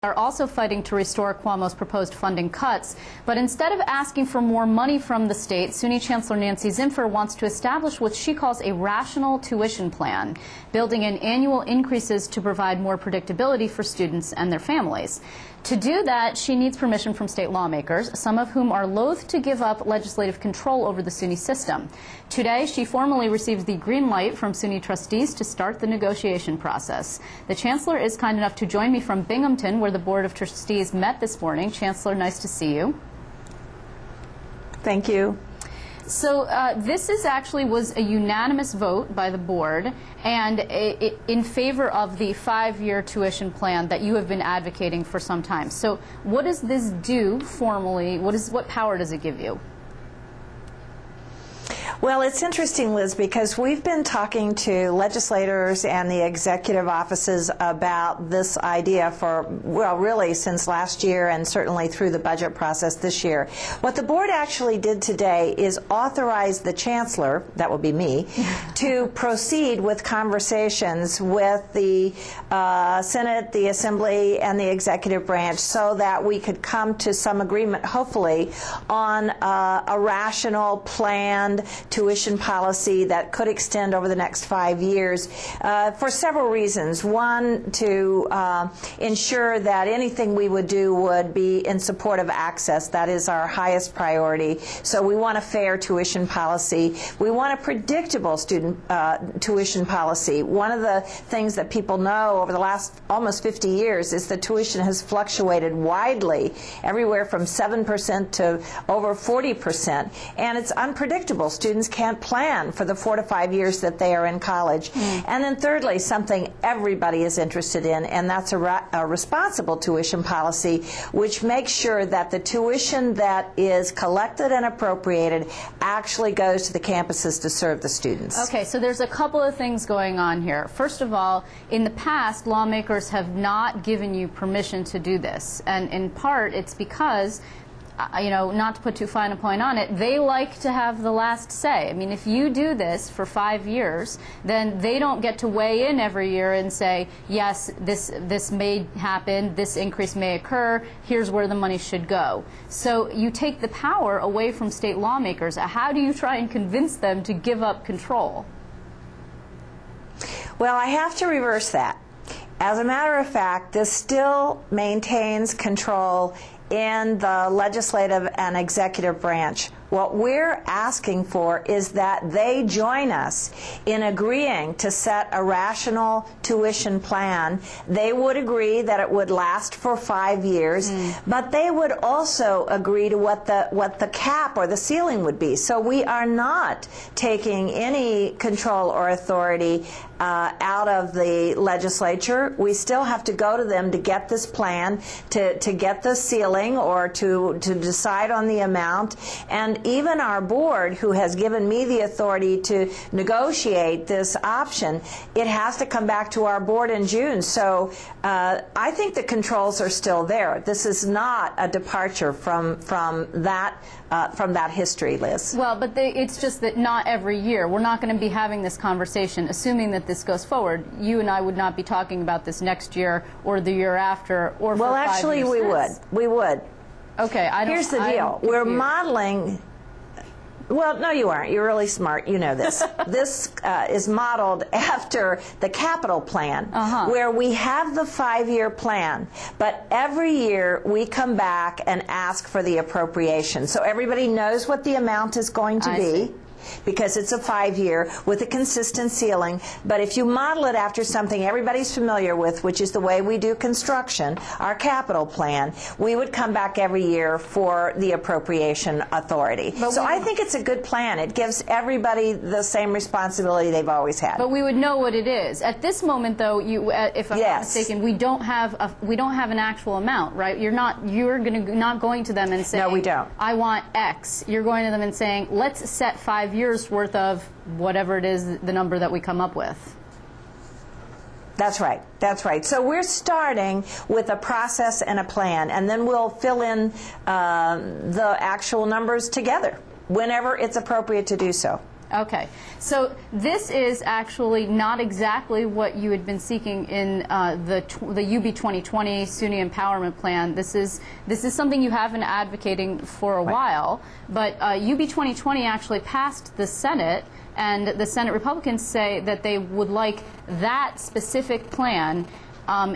are also fighting to restore Cuomo's proposed funding cuts. But instead of asking for more money from the state, SUNY Chancellor Nancy Zimpher wants to establish what she calls a rational tuition plan, building in annual increases to provide more predictability for students and their families. To do that, she needs permission from state lawmakers, some of whom are loath to give up legislative control over the SUNY system. Today, she formally received the green light from SUNY trustees to start the negotiation process. The Chancellor is kind enough to join me from Binghamton, where the Board of Trustees met this morning. Chancellor, nice to see you. Thank you. So this was a unanimous vote by the board and in favor of the 5-year tuition plan that you have been advocating for some time. So what does this do formally? What power does it give you? Well, it's interesting, Liz, because we've been talking to legislators and the executive offices about this idea for, well, really since last year and certainly through the budget process this year. What the board actually did today is authorize the chancellor, that will be me, to proceed with conversations with the Senate, the Assembly, and the executive branch so that we could come to some agreement, hopefully, on a rational, planned tuition policy that could extend over the next 5 years for several reasons. One, to ensure that anything we would do would be in support of access. That is our highest priority. So we want a fair tuition policy. We want a predictable student tuition policy. One of the things that people know over the last almost 50 years is that tuition has fluctuated widely, everywhere from 7% to over 40%, and it's unpredictable. Students can't plan for the 4 to 5 years that they are in college. And then thirdly, something everybody is interested in, and that's a responsible tuition policy, which makes sure that the tuition that is collected and appropriated actually goes to the campuses to serve the students. Okay, so there's a couple of things going on here. First of all, in the past, lawmakers have not given you permission to do this, and in part it's because not to put too fine a point on it, they like to have the last say. I mean, if you do this for 5 years, then they don't get to weigh in every year and say, yes, this may happen, this increase may occur, here's where the money should go. So you take the power away from state lawmakers. How do you try and convince them to give up control? Well, I have to reverse that. As a matter of fact, this still maintains control in the legislative and executive branch. What we're asking for is that they join us in agreeing to set a rational tuition plan. They would agree that it would last for 5 years, but they would also agree to what the cap or the ceiling would be. So we are not taking any control or authority out of the legislature. We still have to go to them to get this plan, to get the ceiling or to decide on the amount. And even our board, who has given me the authority to negotiate this option, it has to come back to our board in June. So I think the controls are still there. This is not a departure from that history, Liz. Well, but it's just that not every year. We're not going to be having this conversation, assuming that this goes forward. You and I would not be talking about this next year or the year after or for 5 years. Well, actually, we would. We would. Okay, Here's the deal. We're modeling. Well, no, you aren't. You're really smart. You know this. This is modeled after the capital plan, where we have the 5-year plan, but every year we come back and ask for the appropriation. So everybody knows what the amount is going to be, because it's a 5-year with a consistent ceiling. But if you model it after something everybody's familiar with, which is the way we do construction, our capital plan, we would come back every year for the appropriation authority. So I think it's a good plan. It gives everybody the same responsibility they've always had. But we would know what it is. At this moment, though, if I'm not mistaken, we don't have an actual amount, right? You're not going to them and saying, no, we don't. I want X. You're going to them and saying, let's set 5 years worth of whatever it is, the number that we come up with. That's right. That's right. So we're starting with a process and a plan, and then we'll fill in the actual numbers together whenever it's appropriate to do so. Okay, so this is actually not exactly what you had been seeking in the UB 2020 SUNY Empowerment Plan. This is something you have been advocating for a while, but UB 2020 actually passed the Senate, and the Senate Republicans say that they would like that specific plan.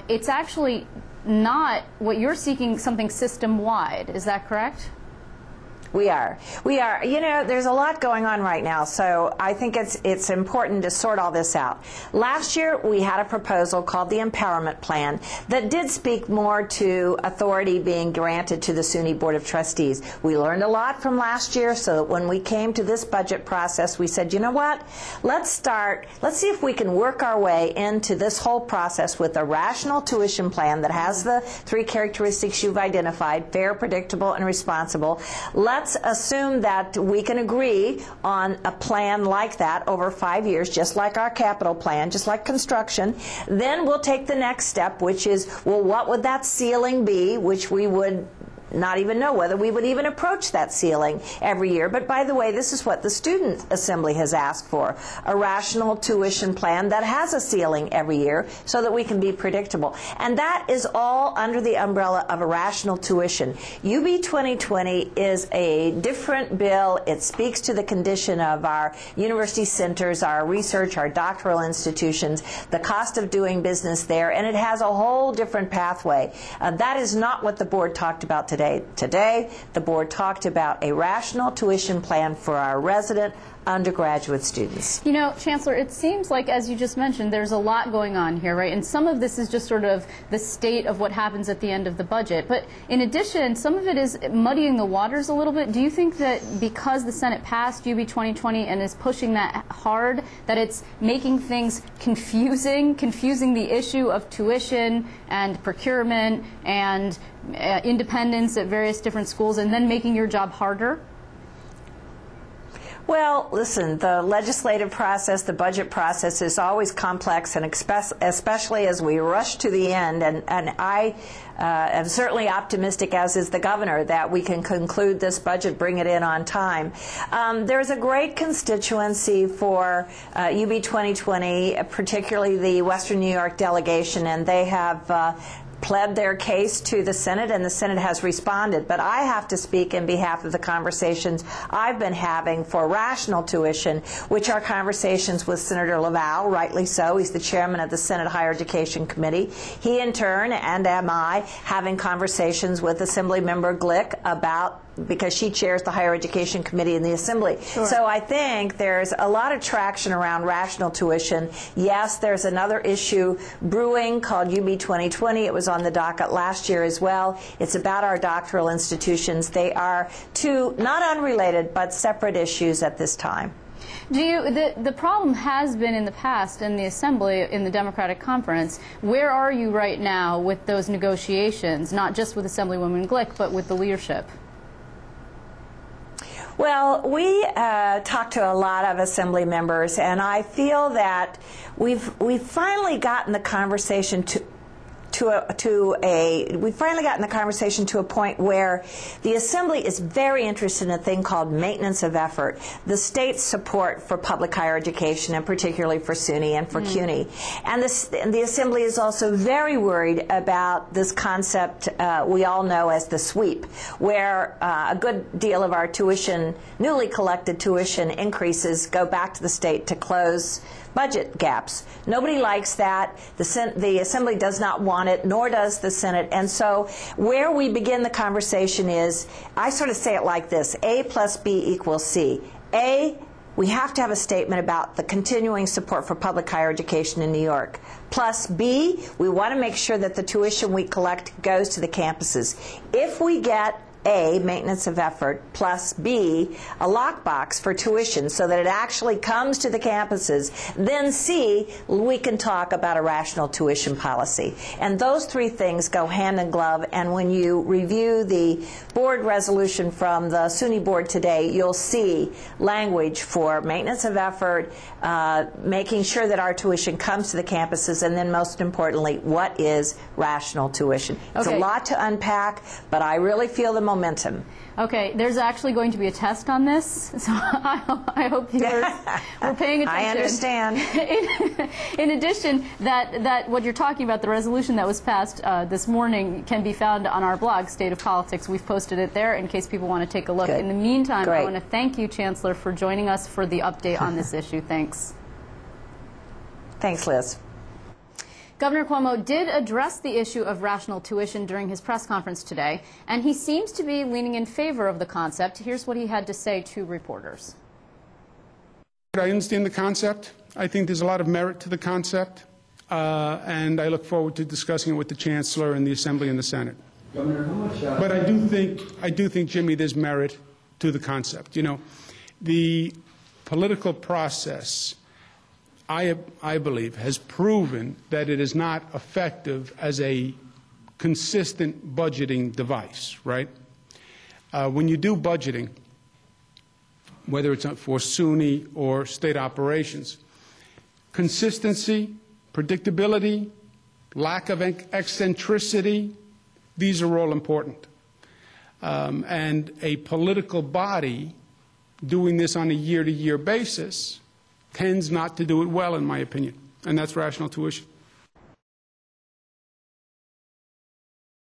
It's actually not what you're seeking, something system-wide. Is that correct? We are. You know, there's a lot going on right now, so I think it's important to sort all this out. Last year, we had a proposal called the Empowerment Plan that did speak more to authority being granted to the SUNY Board of Trustees. We learned a lot from last year, so that when we came to this budget process, we said, you know what, let's see if we can work our way into this whole process with a rational tuition plan that has the 3 characteristics you've identified: fair, predictable, and responsible. Let's assume that we can agree on a plan like that over 5 years, just like our capital plan, just like construction. Then we'll take the next step, which is, well, what would that ceiling be, which we would not even know whether we would even approach that ceiling every year. But by the way, this is what the Student Assembly has asked for: a rational tuition plan that has a ceiling every year so that we can be predictable. And that is all under the umbrella of a rational tuition. UB 2020 is a different bill. It speaks to the condition of our university centers, our research, our doctoral institutions, the cost of doing business there, and it has a whole different pathway. That is not what the board talked about today. Today, the board talked about a rational tuition plan for our resident undergraduate students. You know, Chancellor, it seems like, as you just mentioned, there's a lot going on here, right? And some of this is just sort of the state of what happens at the end of the budget. But in addition, some of it is muddying the waters a little bit. Do you think that because the Senate passed UB 2020 and is pushing that hard, that it's making things confusing the issue of tuition and procurement and independence at various different schools, and then making your job harder? Well, listen, the legislative process, the budget process is always complex, and especially as we rush to the end, and I am certainly optimistic, as is the governor, that we can conclude this budget, bring it in on time. There's a great constituency for UB 2020, particularly the Western New York delegation, and they have pled their case to the Senate, and the Senate has responded. But I have to speak in behalf of the conversations I've been having for rational tuition, which are conversations with Senator Laval, rightly so. He's the chairman of the Senate Higher Education Committee. He, in turn, and am I, having conversations with Assemblymember Glick about, because she chairs the Higher Education Committee in the Assembly. Sure. So I think there's a lot of traction around rational tuition. Yes, there's another issue brewing called UB 2020. It was on the docket last year as well. It's about our doctoral institutions. They are two not unrelated but separate issues at this time. The problem has been in the past in the Assembly, in the Democratic Conference. Where are you right now with those negotiations, not just with Assemblywoman Glick, but with the leadership? Well, we talked to a lot of Assembly members, and I feel that we've finally gotten the conversation to a point where the Assembly is very interested in a thing called maintenance of effort, the state's support for public higher education, and particularly for SUNY and for CUNY. And the Assembly is also very worried about this concept we all know as the sweep, where a good deal of our tuition, newly collected tuition increases, go back to the state to close budget gaps. Nobody likes that. The Assembly does not want it, nor does the Senate. And so where we begin the conversation is, I sort of say it like this: A plus B equals C. A, we have to have a statement about the continuing support for public higher education in New York. Plus B, we want to make sure that the tuition we collect goes to the campuses. If we get A, maintenance of effort, plus B, a lockbox for tuition so that it actually comes to the campuses, then C, we can talk about a rational tuition policy. And those three things go hand in glove, and when you review the board resolution from the SUNY board today, you'll see language for maintenance of effort, making sure that our tuition comes to the campuses, and then most importantly, what is rational tuition. It's a lot to unpack, but I really feel the momentum. Okay, there's actually going to be a test on this, so I hope viewers were paying attention. I understand. In addition, that what you're talking about, the resolution that was passed this morning, can be found on our blog, State of Politics. We've posted it there in case people want to take a look. Good. In the meantime, Great. I want to thank you, Chancellor, for joining us for the update on this issue. Thanks. Thanks, Liz. Governor Cuomo did address the issue of rational tuition during his press conference today, and he seems to be leaning in favor of the concept. Here's what he had to say to reporters. I understand the concept. I think there's a lot of merit to the concept, and I look forward to discussing it with the Chancellor and the Assembly and the Senate. Governor, how much? But I do think, Jimmy, there's merit to the concept. You know, the political process, I believe, has proven that it is not effective as a consistent budgeting device, right? When you do budgeting, whether it's for SUNY or state operations, consistency, predictability, lack of eccentricity, these are all important. And a political body doing this on a year-to-year basis tends not to do it well, in my opinion, and that's rational tuition.